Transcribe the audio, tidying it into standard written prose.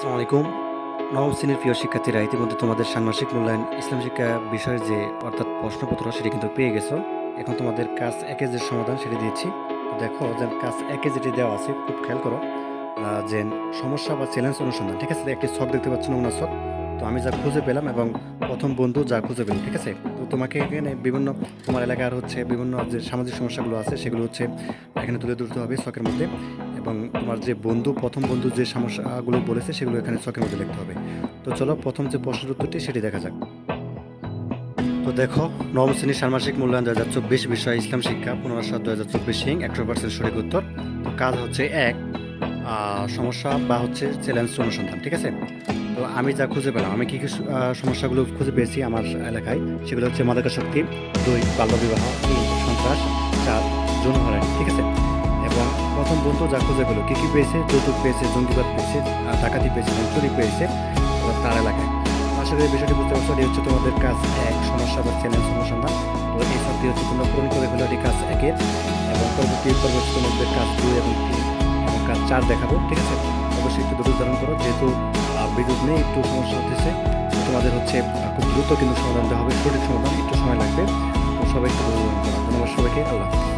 আসসালামু আলাইকুম। নবম শ্রেণীর প্রিয় শিক্ষার্থীরা, ইতিমধ্যে তোমাদের ষান্মাসিক মূল্যায়ন ইসলাম শিক্ষা বিষয়ের যে অর্থাৎ প্রশ্নপত্র সেটি কিন্তু পেয়ে গেছো। এখন তোমাদের কাজ ১ এর যে সমাধান সেটি দিয়েছি। তো দেখো যে কাজ ১ এ যেটি দেওয়া আছে খুব খেয়াল করো, যে সমস্যা বা চ্যালেঞ্জ অনুসন্ধান, ঠিক আছে? একটি ছক দেখতে পাচ্ছ, নমুনা ছক। তো আমি যা খুঁজে পেলাম এবং প্রথম বন্ধু যা খুঁজে পেল, ঠিক আছে? তো তোমাকে এখানে বিভিন্ন তোমার এলাকার হচ্ছে বিভিন্ন যে সামাজিক সমস্যাগুলো আছে সেগুলো হচ্ছে এখানে তুলে ধরতে হবে ছকের মধ্যে, এবং তোমার যে বন্ধু প্রথম বন্ধু যে সমস্যাগুলো বলেছে সেগুলো এখানে ছকের মধ্যে লিখতে হবে। তো চলো প্রথম যে প্রশ্নের উত্তরটি সেটি দেখা যাক। তো দেখো, নবম শ্রেণীর ষান্মাসিক মূল্যায়ন ২০২৪ বিষয় ইসলাম শিক্ষা ১৫/৭ ২০২৪ সিং ১০০% সঠিক উত্তর। তো কাজ হচ্ছে এক, সমস্যা বা হচ্ছে চ্যালেঞ্জ অনুসন্ধান, ঠিক আছে? তো আমি যা খুঁজে পেলাম, আমি কী কী সমস্যাগুলো খুঁজে পেয়েছি আমার এলাকায়, সেগুলো হচ্ছে মাদকাসক্তি, ২ বাল্যবিবাহ, ৩ সন্ত্রাস, ৪ যৌন হয়রানি, ঠিক আছে? এবং প্রথম বন্ধু যা খুঁজে পেলো, কী কী পেয়েছে, যৌতুক পেয়েছে, জঙ্গিবাদ পেয়েছে, ডাকাতি পেয়েছে এবং চুরি পেয়েছে তার এলাকায়। আশা করি বিষয়টি বুঝতে পারছো। এটি হচ্ছে তোমাদের কাজ এক, সমস্যা বা চ্যালেঞ্জ অনুসন্ধান। তো এই সবটি হচ্ছে তোমরা পূরণ করে ফেলো, এটি কাজ একের। এবং পরবর্তী তোমাদের কাজ ২ এবং ৩ এবং কাজ ৪ দেখাবো, ঠিক আছে? অবশ্যই একটু ধৈর্য ধারণ করো, যেহেতু বিদ্যুৎ নেই, একটু সমস্যা হতেছে। তো তোমাদের হচ্ছে খুব দ্রুত কিন্তু সমাধান দেওয়া হবে, সঠিক সমাধান, একটু সময় লাগবে। তো সবাই একটু ধৈর্য ধারণ করো। ধন্যবাদ সবাইকে, আল্লাহ হাফেজ।